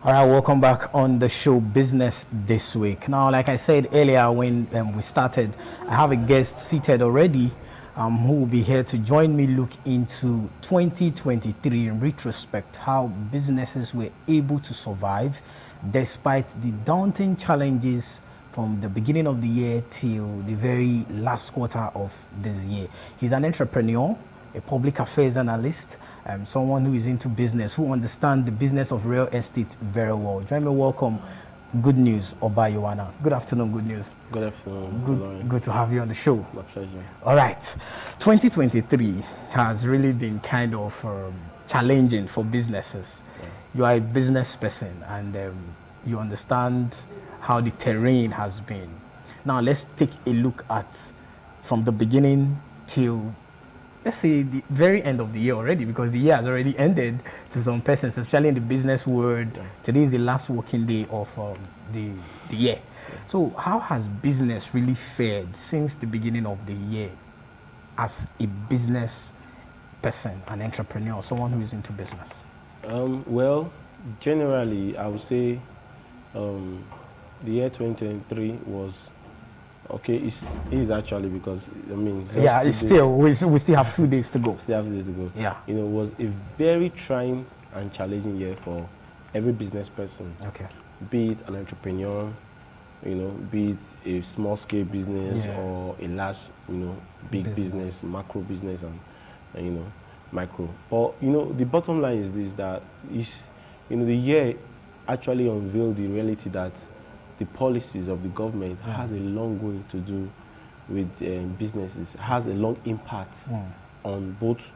All right, welcome back on the show Business This Week. Now, like I said earlier when we started, I have a guest seated already who will be here to join me look into 2023 in retrospect, how businesses were able to survive despite the daunting challenges from the beginning of the year till the very last quarter of this year. He's an entrepreneur, a public affairs analyst, someone who is into business, who understands the business of real estate very well. Join me, welcome Good News Obayiwana. Good afternoon, Good News. Good afternoon, Mr. Lawrence. Good to have you on the show. My pleasure. All right, 2023 has really been kind of challenging for businesses. Yeah. You are a business person and you understand how the terrain has been. Now let's take a look at from the beginning till, let's say, the very end of the year already, because the year has already ended to some persons, especially in the business world. Yeah. Today is the last working day of the year. Yeah. So how has business really fared since the beginning of the year as a business person, an entrepreneur, someone who is into business? Well, generally, I would say the year 2023 was okay. It is actually, because I mean, yeah, it's still we still have 2 days to go. Still have 2 days to go. Yeah, you know, it was a very trying and challenging year for every business person. Okay, be it an entrepreneur, you know, be it a small scale business, yeah, or a large, you know, big business, macro business, and you know, micro. But you know, the bottom line is this: that is, you know, the year actually unveiled the reality that the policies of the government has a long way to do with businesses, has a long impact on both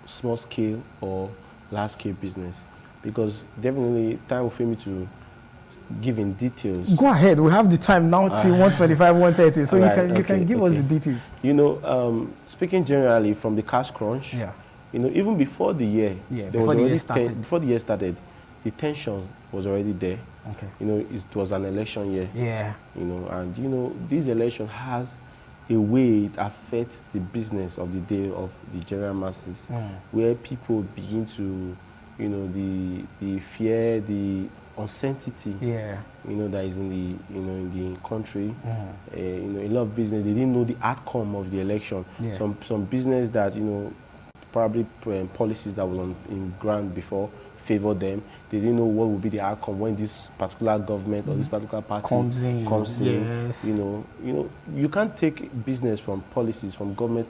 small scale or large scale business. Because definitely time will fail me to give in details. Go ahead, we have the time now till 1:25, 1:30, so right, you can give us the details. You know, speaking generally from the cash crunch, yeah, you know, even before the year, before the year started, the tension was already there. Okay. You know, it was an election year. Yeah. You know, and you know, this election has a way it affects the business of the day of the general masses, where people begin to, you know, the fear, the uncertainty, yeah, you know, that is in the, you know, in the country. You know, a lot of business, they didn't know the outcome of the election. Yeah. Some business that, you know, probably policies that were in ground before favor them. They didn't know what would be the outcome when this particular government or this particular party comes in. Yes. You know, you can't take business from policies from government.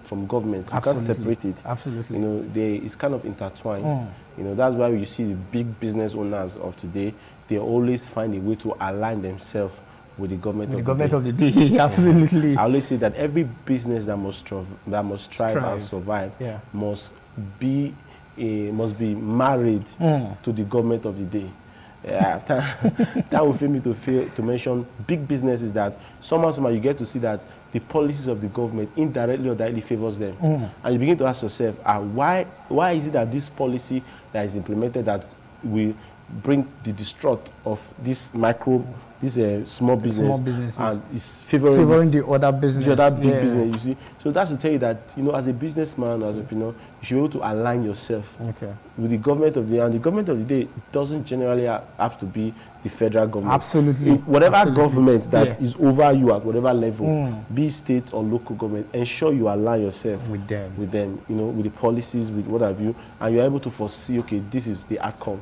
You can't separate it. Absolutely. You know, it's kind of intertwined. You know, that's why you see the big business owners of today. They always find a way to align themselves with the government of the day. Absolutely. I always say that every business that must strive and survive must be married to the government of the day. That will fail me to mention big businesses that somehow you get to see that the policies of the government indirectly or directly favors them. And you begin to ask yourself, why is it that this policy that is implemented that will bring the destruct of this small business and is favoring the other business, the other big business, you see. So that's to tell you that, you know, as a businessman, as a, you know, you should be able to align yourself with the government of the day. And the government of the day doesn't generally have to be the federal government. Absolutely. Whatever government that is over you at whatever level, be state or local government, ensure you align yourself with them, you know, with the policies, with what have you, and you're able to foresee, okay, this is the outcome.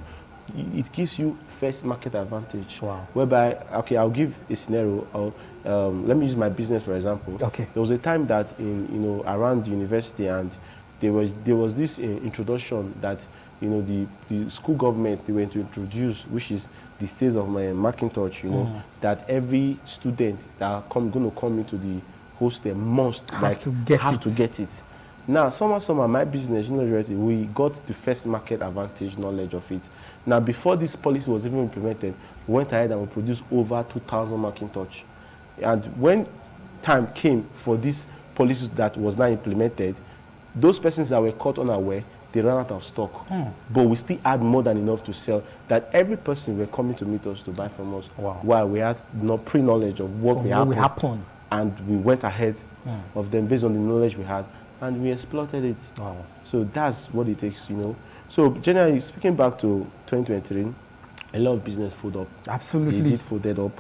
It gives you first market advantage. Wow. Whereby, okay, I'll give a scenario. Let me use my business for example. Okay. There was a time that around the university, and there was this introduction that, you know, the school government, they were to introduce, which is the sales of my Macintosh. You know, that every student that are going to come into the hostel must have to get it. Now, somehow, my business, university, we got the first market advantage knowledge of it. Now, before this policy was even implemented, we went ahead and we produced over 2,000 Macintosh. And when time came for this policy that was now implemented, those persons that were caught unaware, they ran out of stock. But we still had more than enough to sell, that every person were coming to meet us to buy from us. Wow. While we had no pre-knowledge of what will happen. And we went ahead of them based on the knowledge we had, and we exploited it. Wow. So that's what it takes, you know. So generally speaking, back to 2023, a lot of business fold up. Absolutely. They did folded up.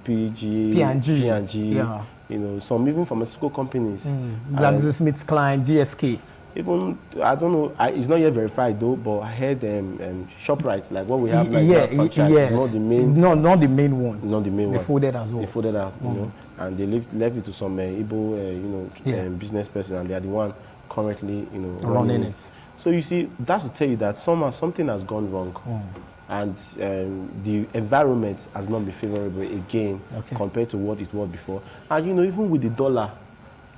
PG, P&G. yeah. You know, some even pharmaceutical companies. GlaxoSmithKline, GSK. Even, I don't know, it's not yet verified though, but I heard ShopRite, like what we have like yes. not the main. No, not the main one. Not the main one. They folded as well. They folded out, you know, and they left it to some Igbo, business person, and they are the one currently, you know, running it. So you see, that's to tell you that something has gone wrong. And the environment has not been favorable again compared to what it was before. And you know, even with the dollar,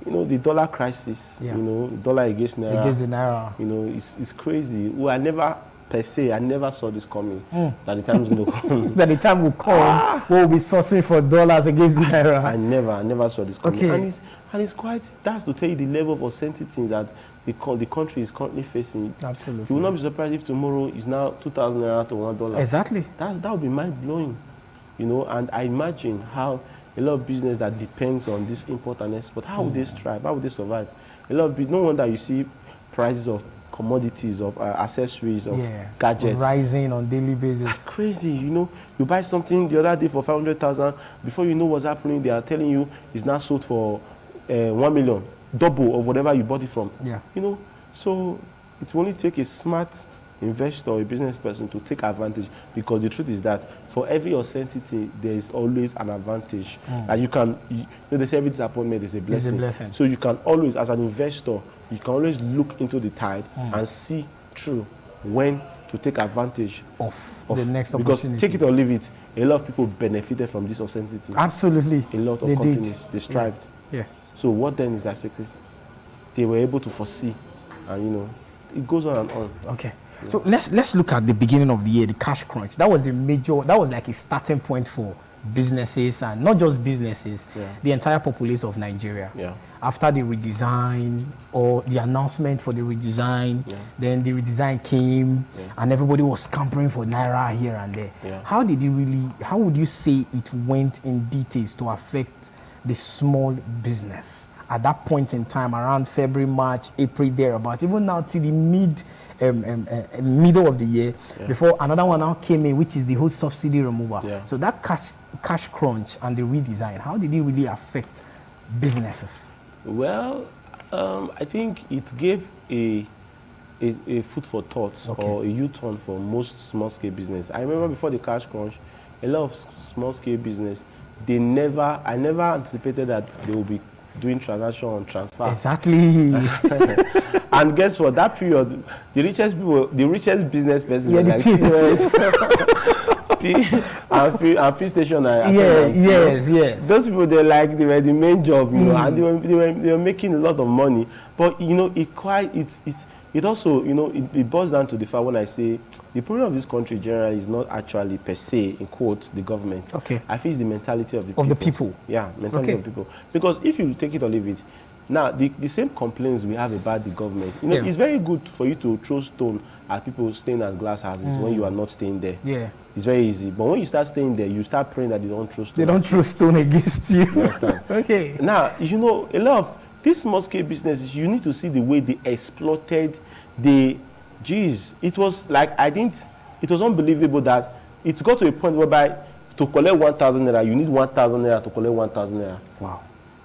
you know, the dollar crisis, you know, dollar against naira. Against the naira. You know, it's crazy. Well, I never saw this coming. That the time will come. That the time will come, we'll be sourcing for dollars against the naira. I never saw this coming. And it's quite, that's to tell you the level of uncertainty that the country is currently facing. Absolutely. You will not be surprised if tomorrow is now 2,000 naira to $1. Exactly. That would be mind-blowing. You know, and I imagine how a lot of business that depends on this import and export, how would they strive? How would they survive? A lot of business, no wonder you see prices of commodities, of accessories, of gadgets rising on daily basis. That's crazy. You know, you buy something the other day for 500,000. Before you know what's happening, they are telling you it's now sold for 1 million, double of whatever you bought it from. Yeah. You know, so it will only take a smart investor or a business person to take advantage, because the truth is that for every uncertainty there is always an advantage. And you know, they say every disappointment is a blessing. It's a blessing. So you can always, as an investor, you can always look into the tide and see through when to take advantage of the next because opportunity. Take it or leave it, a lot of people benefited from this uncertainty. Absolutely. A lot of companies, they strived. Yeah. So what then is that secret? They were able to foresee, and you know, it goes on and on. Okay. So let's look at the beginning of the year, the cash crunch. That was like a starting point for businesses, and not just businesses, the entire populace of Nigeria. Yeah. After the redesign, or the announcement for the redesign, then the redesign came, and everybody was scampering for naira here and there. Yeah. How would you say it went in details to affect the small business at that point in time, around February, March, April, thereabout, even now till the middle of the year, before another one now came in, which is the whole subsidy removal. So that cash crunch and the redesign, how did it really affect businesses? Well, I think it gave a food for thought, or a U-turn for most small-scale business. I remember before the cash crunch, a lot of small-scale business, I never anticipated that they will be doing transaction on transfer. Exactly. And guess what? That period, the richest business person, like and free station. Yes. Those people, they were the main job, you know, and they were making a lot of money. But you know, it also, you know, it boils down to the fact when I say the problem of this country generally is not actually per se, in quotes, the government. I feel it's the mentality of the people. Of the people. Yeah, mentality of the people. Because if you take it or leave it, now the same complaints we have about the government, you know, it's very good for you to throw stone at people staying at glass houses when you are not staying there. Yeah. It's very easy. But when you start staying there, you start praying that they don't throw stone. They don't throw stone against you. You understand? Okay. Now, you know, a lot of these small-scale businesses, you need to see the way they exploited it was like, it was unbelievable that it got to a point whereby to collect 1,000 naira, you need 1,000 naira to collect 1,000 naira. Wow.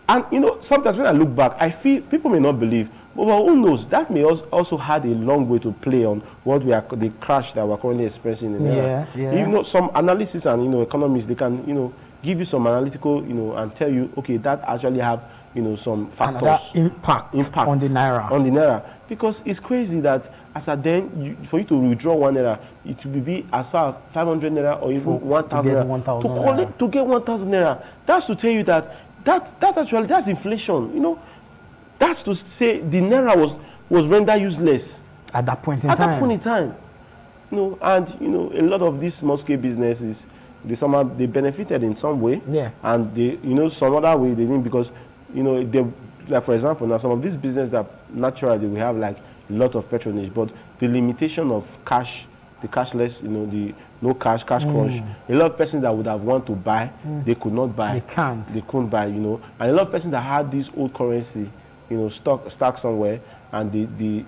And, you know, sometimes when I look back, I feel people may not believe, but who knows, that may also had a long way to play on what the crash that we're currently experiencing in Naira. You know, some analysis and, you know, economists, they can, you know, give you some analytical, you know, and tell you, okay, that actually have, you know, some factors. Another impact on the Naira. On the Naira. Because it's crazy that as at then, for you to withdraw 1 naira, it will be as far as 500 naira or even 1,000 naira. To get 1,000 naira. That's to tell you that that's inflation. You know, that's to say the naira was rendered useless at that point in time. You know, and you know, a lot of these small-scale businesses, they benefited in some way. Yeah. And they, you know, some other way they didn't, because, you know, like for example, now some of these businesses that naturally we have like a lot of patronage, but the limitation of cash, the cashless, you know, the no cash crunch, a lot of persons that would have wanted to buy, they could not buy. They couldn't buy, you know. And a lot of persons that had this old currency, you know, stuck somewhere, and they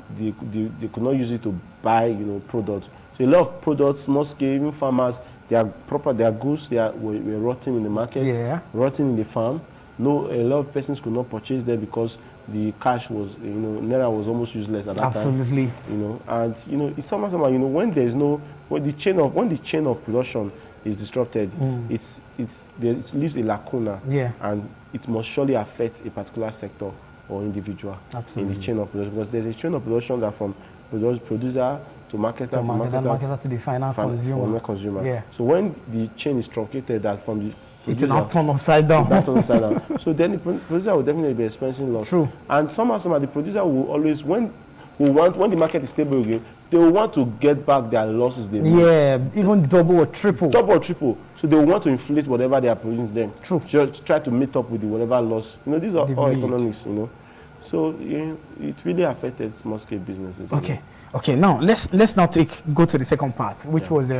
could not use it to buy, you know, products. So a lot of products, small scale, even farmers, their goods, were rotting in the market, rotting in the farm. No, a lot of persons could not purchase there because the cash was, naira was almost useless at that time. Absolutely. And it's somehow, when there's no, when the chain of production is disrupted, it leaves a lacuna, and it must surely affect a particular sector or individual in the chain of production, because there's a chain of production that from producer to marketer, to the final consumer. Yeah. So when the chain is truncated, that from the it's not turned upside down. So then the producer will definitely be experiencing loss. True. And somehow the producer will always, when the market is stable again, they will want to get back their losses they made. Yeah, even double or triple. Double or triple. So they will want to inflate whatever they are producing them. True. Just try to meet up with the whatever loss. These are all economics, So it really affected small scale businesses. Okay. Okay, now let's now go to the second part, which was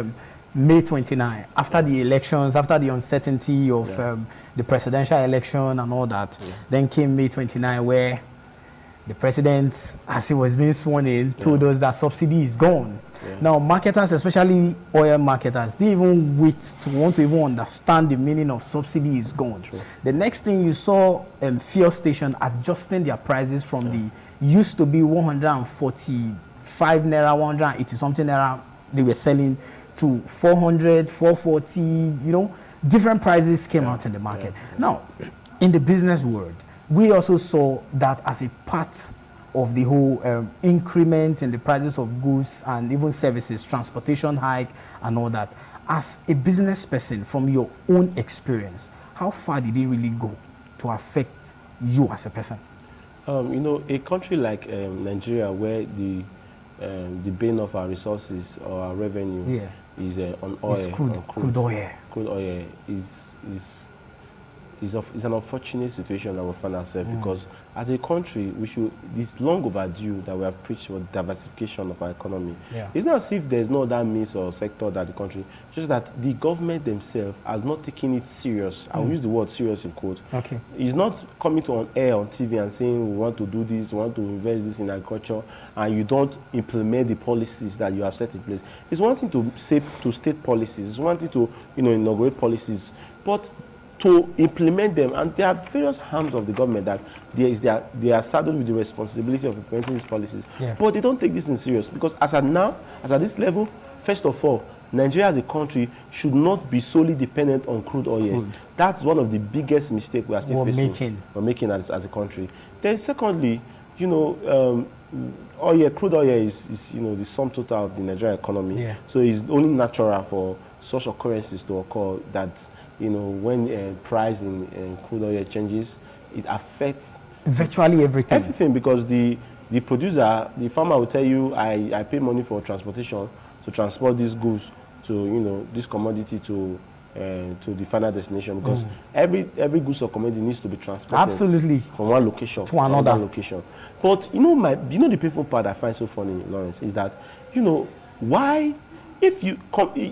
May 29, after the elections, after the uncertainty of the presidential election and all that. Then came May 29, where the president, as he was being sworn in, told us that subsidy is gone. Now, marketers, especially oil marketers, they even wait to want to even understand the meaning of subsidy is gone. The next thing you saw, fuel station adjusting their prices from the used to be 145 naira, 180 something naira they were selling to 400, 440, different prices came out in the market. Now, in the business world, we also saw that as a part of the whole increment in the prices of goods and even services, transportation hike and all that. As a business person, from your own experience, how far did it really go to affect you as a person? A country like Nigeria, where the bane of our resources or our revenue is on oil, crude oil. Crude oil is an unfortunate situation that we find ourselves, because as a country, it's long overdue that we have preached for diversification of our economy. It's not as if there's no other means or sector that the country, just that the government themselves has not taken it serious. I'll use the word serious in quotes. It's not coming to on air on TV and saying we want to do this, we want to invest this in agriculture, and you don't implement the policies that you have set in place. It's one thing to state policies, it's one thing to inaugurate policies, but to implement them, and there are various arms of the government that they are saddled with the responsibility of implementing these policies. But they don't take this in serious, because as at this level, first of all, Nigeria as a country should not be solely dependent on crude oil. That's one of the biggest mistakes we are still facing. We're making as a country. Then secondly, crude oil is the sum total of the Nigerian economy. So it's only natural for such occurrences to occur that when price in crude oil changes, it affects virtually everything. Everything, because the producer, the farmer will tell you, I pay money for transportation to transport these goods to this commodity to the final destination, because every goods or commodity needs to be transported from one location to another location. But the painful part I find so funny, Lawrence, is that why, if you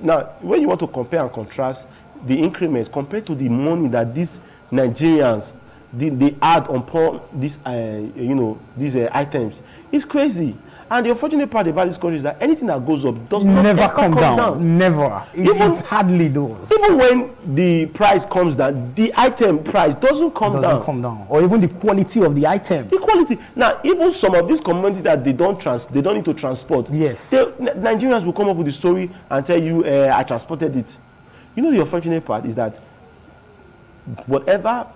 now when you want to compare and contrast the increments compared to the money that these Nigerians they add upon these items, it's crazy. And the unfortunate part about this country is that anything that goes up does not never come down. Never. It hardly does. Even when the price comes down, the item price doesn't come down. Or even the quality of the item. The quality. Now, even some of these commodities that they don't need to transport. Yes. Nigerians will come up with the story and tell you, I transported it. The unfortunate part is that whatever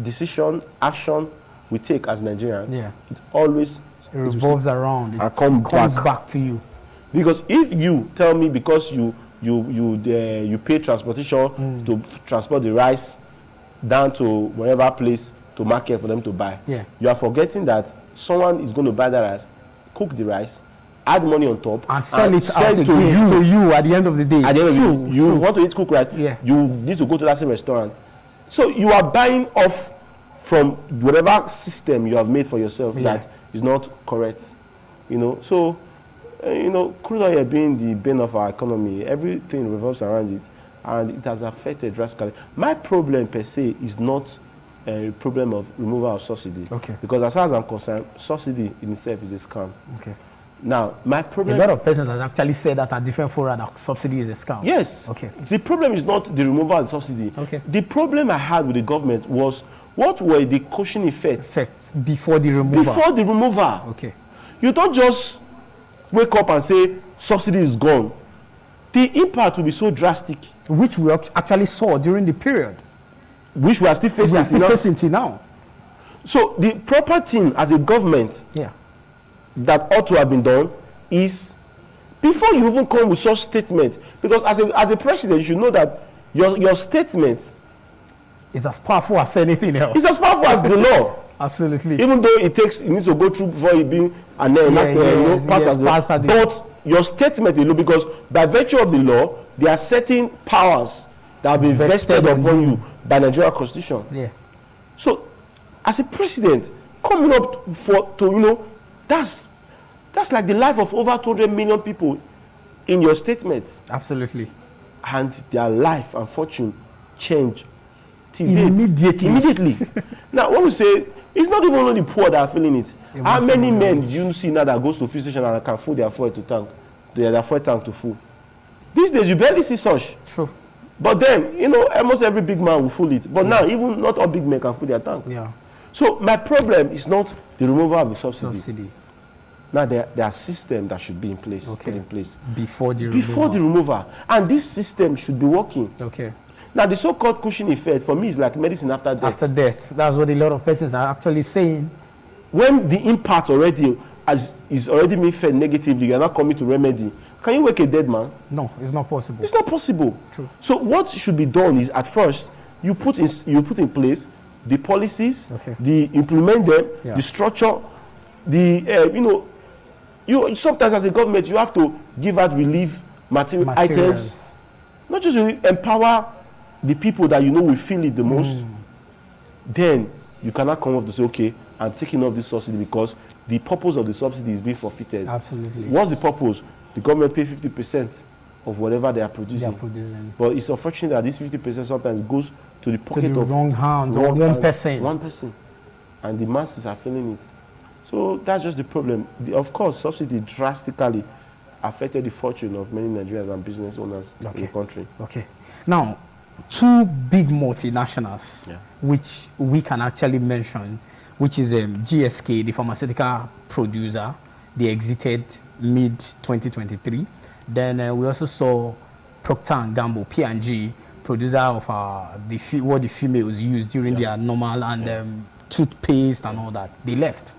decision, action we take as Nigerians, it always revolves around. It comes back to you. Because if you tell me, because you pay transportation to transport the rice down to whatever place to market for them to buy, you are forgetting that someone is going to buy that rice, cook the rice, add money on top, and sell it out to you at the end of the day. At the end of the day, you want to eat cooked rice, you need to go to that same restaurant. So you are buying off from whatever system you have made for yourself that is not correct. So crude oil being the bane of our economy, everything revolves around it, and it has affected drastically. My problem per se is not a problem of removal of subsidy. Because as far as I'm concerned, subsidy in itself is a scam. Now, my A problem... lot of persons have actually said that at different fora that subsidy is a scam. Yes. Okay. The problem is not the removal of the subsidy. Okay. The problem I had with the government was what were the cushion effects before the removal. Before the removal. Okay. You don't just wake up and say subsidy is gone. The impact will be so drastic. Which we actually saw during the period. Which we are still facing. We are still facing till now. So the proper thing as a government that ought to have been done is, before you even come with such statement, because as a president, you should know that your statement is as powerful as anything else. It's as powerful as the law. Absolutely. Even though it needs to go through before it being passed as the law. But your statement, because by virtue of the law, there are certain powers that have been vested upon you by Nigeria Constitution. Yeah. So, as a president, coming up that's like the life of over 200 million people in your statement. Absolutely. And their life and fortune change immediately. Now, when we say it's not even only the poor that are feeling it. How many men do you see now that goes to fuel station and can fill their fuel to tank, their fuel tank to full? These days you barely see such. True. But then, almost every big man will fill it. But now, even not all big men can fill their tank. Yeah. So my problem is not the removal of the subsidy. Now there are systems that should be in place, put in place before the removal, and this system should be working. Okay. Now the so-called cushion effect for me is like medicine after death. After death, that's what a lot of persons are actually saying. When the impact already is already being felt negatively, you are not coming to remedy. Can you wake a dead man? No, it's not possible. It's not possible. True. So what should be done is, at first you put in place the policies, the implement them, the structure, the you sometimes as a government you have to give out relief materials, items, not just to empower the people that will feel it the most. Then you cannot come up to say, okay, I'm taking off this subsidy because the purpose of the subsidy is being forfeited. Absolutely. What's the purpose? The government pay 50% of whatever they are producing. But it's unfortunate that this 50% sometimes goes to the pocket of wrong hand or one person. One person. And the masses are feeling it. So that's just the problem. Of course, subsidy drastically affected the fortune of many Nigerians and business owners in the country. Okay. Now, two big multinationals, which we can actually mention, which is GSK, the pharmaceutical producer. They exited mid-2023. Then we also saw Procter & Gamble, P&G, producer of what the females use during their normal and toothpaste and all that. They left.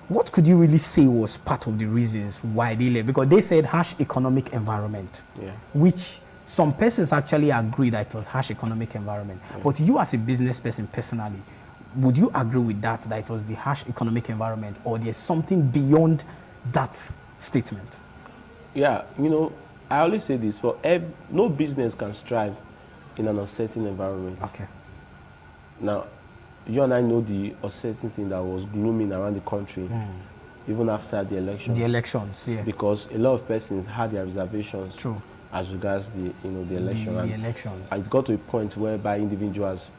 What could you really say was part of the reasons why they left? Because they said harsh economic environment, which some persons actually agree that it was harsh economic environment. But you as a business person personally, would you agree with that it was the harsh economic environment, or there's something beyond that statement? Yeah, I always say this, no business can strive in an uncertain environment. Okay. Now, you and I know the uncertainty that was glooming around the country, even after the elections. The elections, Because a lot of persons had their reservations. True. As regards the election. The election. It got to a point whereby individuals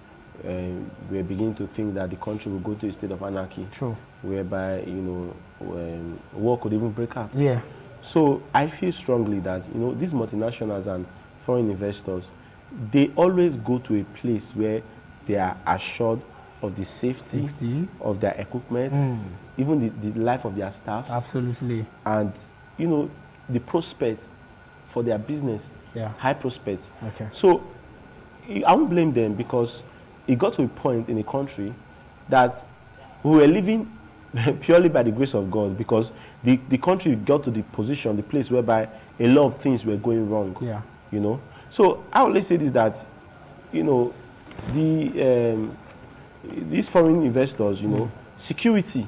were beginning to think that the country will go to a state of anarchy. True. Whereby war could even break out. Yeah. So I feel strongly that these multinationals and foreign investors, they always go to a place where they are assured of the safety of their equipment, even the life of their staff. Absolutely. And the prospects for their business, high prospects. Okay. So I won't blame them, because it got to a point in the country that we were living purely by the grace of God, because the country got to the position, the place whereby a lot of things were going wrong. Yeah. So I always say this, that these foreign investors, security.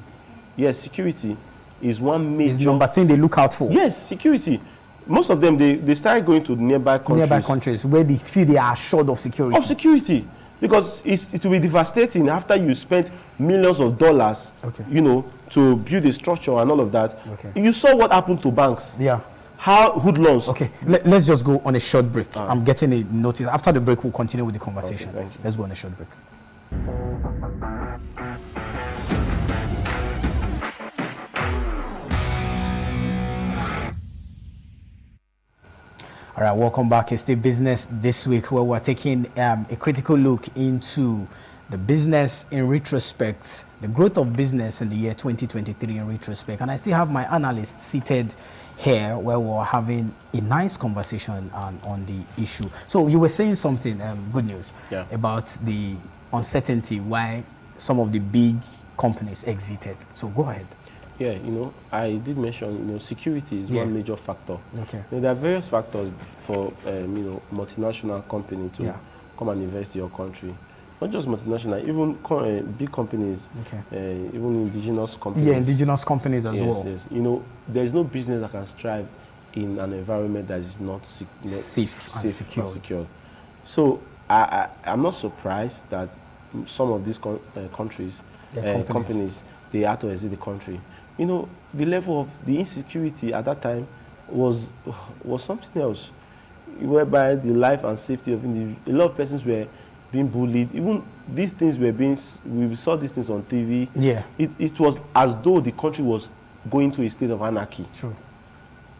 Yes, security is one major. It's number thing they look out for. Yes, security. Most of them, they started going to nearby countries. Nearby countries where they feel they are assured of security. Of security. Because it will be devastating after you spent millions of dollars, to build a structure and all of that. Okay. You saw what happened to banks. Yeah. How hoodlums. Okay, let's just go on a short break. I'm getting a notice. After the break, we'll continue with the conversation. Okay, thank you. Let's go on a short break. All right, welcome back. It's the business this week where we're taking a critical look into the business in retrospect, the growth of business in the year 2023 in retrospect. And I still have my analysts seated here where we're having a nice conversation on the issue. So you were saying something, good news, about the uncertainty why some of the big companies exited. So go ahead. Yeah, I did mention, security is one major factor. Okay. There are various factors for, multinational company to come and invest in your country. Not just multinational, even big companies, even indigenous companies. Yeah, indigenous companies as well. Yes. There's no business that can strive in an environment that is not safe and secured. So I'm not surprised that some of these companies, they had to exit the country. The level of the insecurity at that time was something else, whereby the life and safety of individuals, a lot of persons were being bullied. Even these things were we saw these things on TV. Yeah. It was as though the country was going to a state of anarchy. True.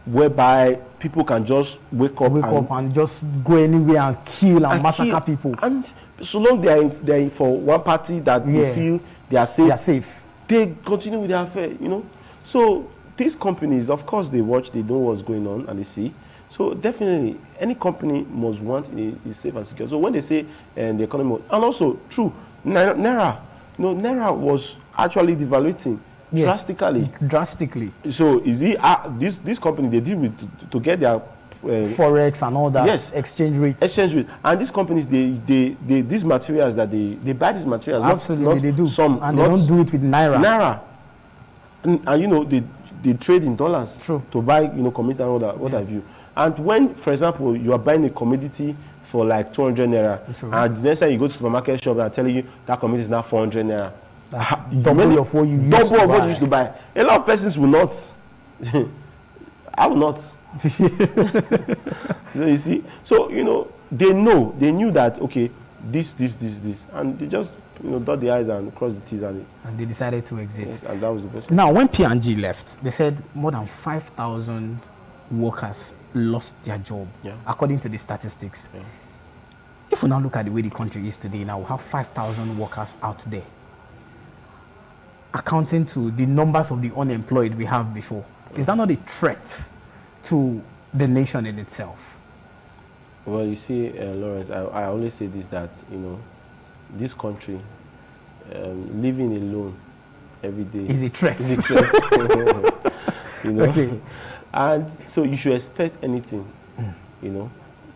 Whereby people can just wake up and just go anywhere and kill and massacre people. And so long they are in for one party that they feel they are safe. They continue with their affair, So these companies, of course, they watch, they know what's going on, and they see. So definitely, any company must want a safe and secure. So when they say the economy, and also true, Naira, Naira was actually devaluating drastically. So is this company they deal with to get their forex and all that? Yes, exchange rates. And these companies, these materials that they buy these materials. Absolutely, they do. And they don't do it with Naira. And they trade in dollars. True. To buy commodity and all that. What have you? And when, for example, you are buying a commodity for like 200 naira, and the next time you go to the supermarket shop and I tell you that commodity is now 400 naira. That's double of what you used to buy. A lot of persons will not. I will not. So you see, so they knew that this, and they just dot the I's and cross the T's, and they decided to exit. Yes, and that was the best. Now, when P&G left, they said more than 5,000 workers lost their job, according to the statistics. Yeah. If we now look at the way the country is today, now we have 5,000 workers out there, accounting to the numbers of the unemployed we have before. Is that not a threat to the nation in itself? Well, you see, Lawrence, I always say this, that, this country, living alone every day is a threat. Okay. And so you should expect anything,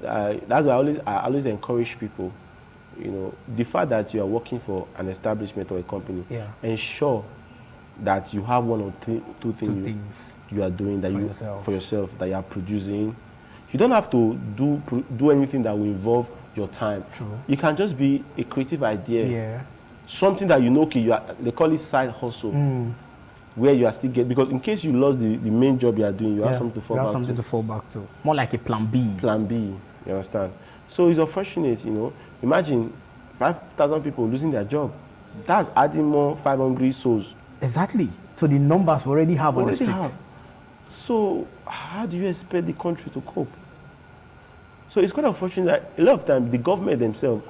That's why I always encourage people, the fact that you are working for an establishment or a company, ensure that you have one or two things you are doing that for yourself, that you are producing. You don't have to do anything that will involve your time. True. You can just be a creative idea. Yeah. Something that they call it side hustle. Where you are still because in case you lost the main job you are doing, you have something to fall back to. You have something to fall back to. More like a plan B. Plan B, you understand? So it's unfortunate, Imagine 5,000 people losing their job. That's adding more 500 souls. Exactly. So the numbers we already have on the street. So how do you expect the country to cope? So it's quite unfortunate that a lot of times the government themselves,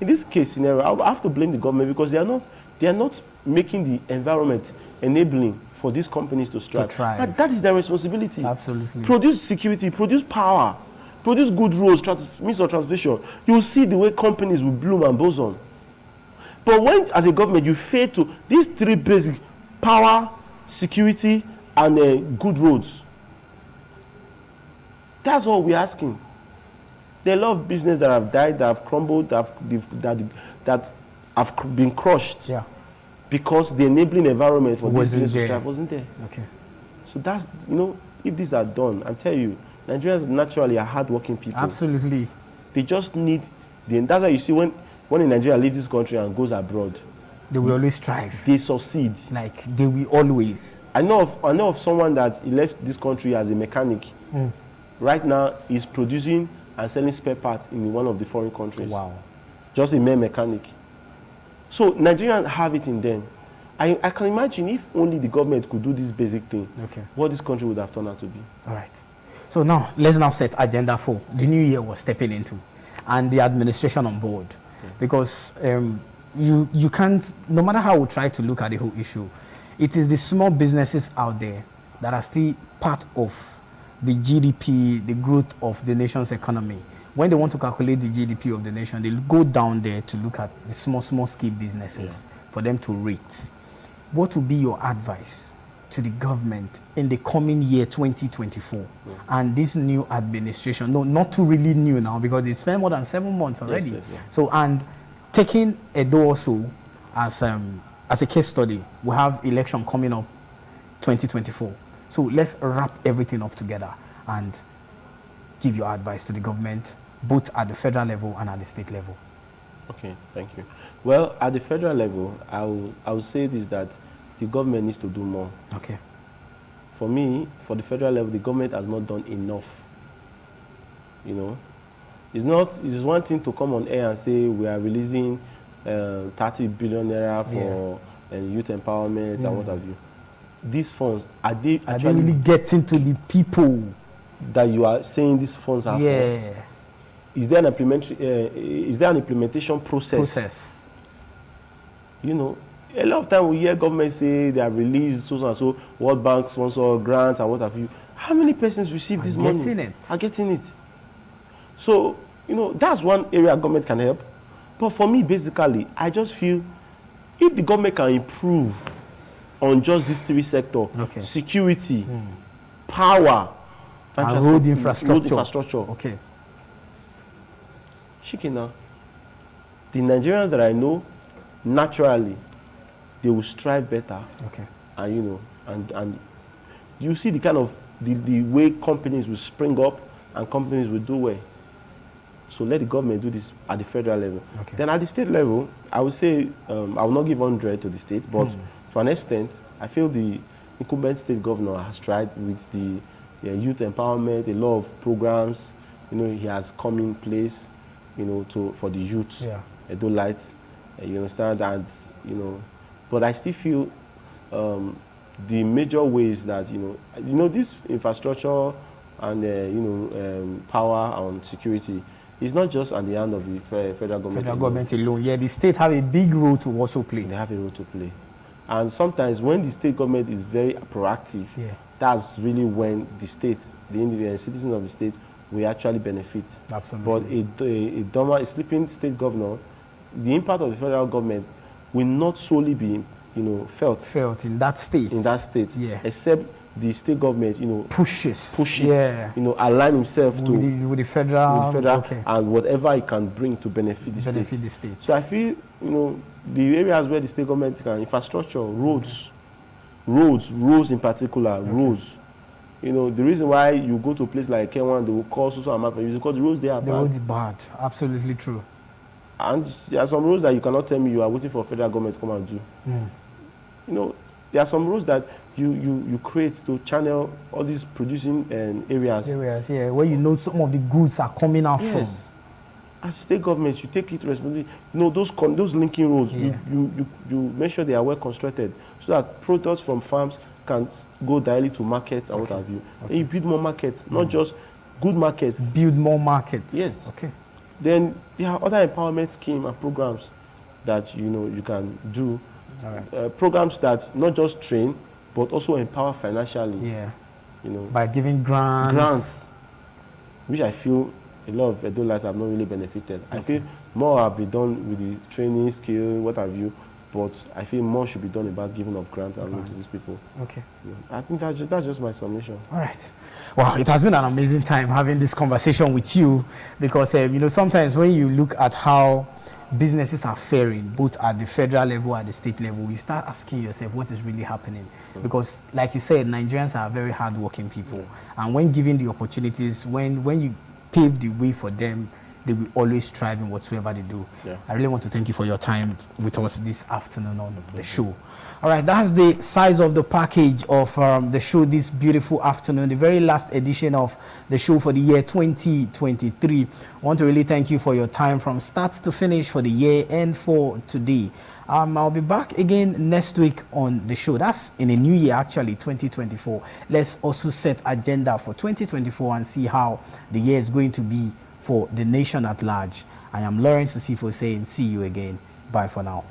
in this case scenario, I have to blame the government because they are not making the environment enabling for these companies to strive. And that is their responsibility. Absolutely. Produce security, produce power, produce good roads, means of transportation. You will see the way companies will bloom and blossom. But when, as a government, you fail to these three basic: power, security, and good roads. That's all we're asking. There are a lot of businesses that have died, that have crumbled, that have been crushed. Yeah. Because the enabling environment for this business to strive wasn't there. Okay. So that's, if these are done, I tell you, Nigerians naturally are hardworking people. Absolutely. They just need, that's why you see when in Nigeria leaves this country and goes abroad, they will always strive. They succeed. Like, they will always. I know of someone that he left this country as a mechanic. Right now, he's producing and selling spare parts in one of the foreign countries. Wow. Just a mere mechanic. So Nigerians have it in them. I can imagine if only the government could do this basic thing, what this country would have turned out to be. All right. So now, let's now set agenda for the new year we're stepping into and the administration on board. Because you can't, no matter how we try to look at the whole issue, it is the small businesses out there that are still part of the GDP, the growth of the nation's economy. When they want to calculate the GDP of the nation, they'll go down there to look at the small scale businesses for them to rate. What would be your advice to the government in the coming year 2024 and this new administration? No, not too really new now, because they spent more than 7 months already. So, and taking Edo also as a case study, we have election coming up 2024. So let's wrap everything up together and give your advice to the government, both at the federal level and at the state level. Okay, thank you. Well, at the federal level, I will say this, that the government needs to do more. Okay. For me, for the federal level, the government has not done enough. You know, it's one thing to come on air and say we are releasing 30 billion naira for youth empowerment and what have you. These funds, are they actually really getting to the people that you are saying these funds are for? Is there an implementation process? You know, a lot of time we hear government say they have released so and so, World Bank sponsor grants and what have you. How many persons receive this money? Are getting it. So, you know, that's one area government can help. But for me, basically, I just feel if the government can improve on just these three sectors, security, power, and road infrastructure. Okay. Shikina, the Nigerians that I know, naturally, they will strive better. Okay. And, you know, and you see the kind of, the way companies will spring up and companies will do well. So let the government do this at the federal level. Okay. Then at the state level, I would say, I will not give 100 to the state, but to an extent, I feel the incumbent state governor has tried with the youth empowerment, a lot of programs, you know, he has come in place, you know, for the youth, Edo Lights, you understand, and, you know, but I still feel the major ways that, you know, this infrastructure and, power and security is not just at the hand of the federal government. Federal government alone. Yeah, the state have a big role to also play. They have a role to play. And sometimes when the state government is very proactive, that's really when the state, the citizens of the state, will actually benefit. Absolutely. But a sleeping state governor, the impact of the federal government will not solely be, you know, felt in that state. Except the state government, you know, pushes, you know, align himself with the federal, and whatever it can bring to benefit the state. So I feel, you know, the areas where the state government can, infrastructure, roads in particular, roads. You know, the reason why you go to a place like K1, they will call social amount is because the roads there are bad. The roads are bad, absolutely true. And there are some roads that you cannot tell me you are waiting for federal government to come and do. You know, there are some roads that you create to channel all these producing areas. Where you know some of the goods are coming out from. As state government, you take it responsibility. You know, those linking roads, you make sure they are well constructed so that products from farms can go directly to markets and what have you. And you build more markets, not just good markets. Build more markets. Yes. Okay. Then there are other empowerment schemes and programs that, you know, you can do. Programs that not just train, but also empower financially. You know, by giving grants. Which I feel a lot of Edo Lights have not really benefited. I feel more have been done with the training, skill, what have you, but I feel more should be done about giving up grants and to these people. I think that's just my summation. All right. Well, it has been an amazing time having this conversation with you because, you know, sometimes when you look at how businesses are faring, both at the federal level, at the state level, you start asking yourself what is really happening. Because, like you said, Nigerians are very hardworking people. And when given the opportunities, when you pave the way for them, they will always thrive in whatsoever they do. Yeah. I really want to thank you for your time with us this afternoon on the show. All right, that's the size of the package of the show this beautiful afternoon, the very last edition of the show for the year 2023. I want to really thank you for your time from start to finish for the year and for today. I'll be back again next week on the show. That's in a new year, actually, 2024. Let's also set agenda for 2024 and see how the year is going to be for the nation at large. I am Lawrence Usifo saying see you again. Bye for now.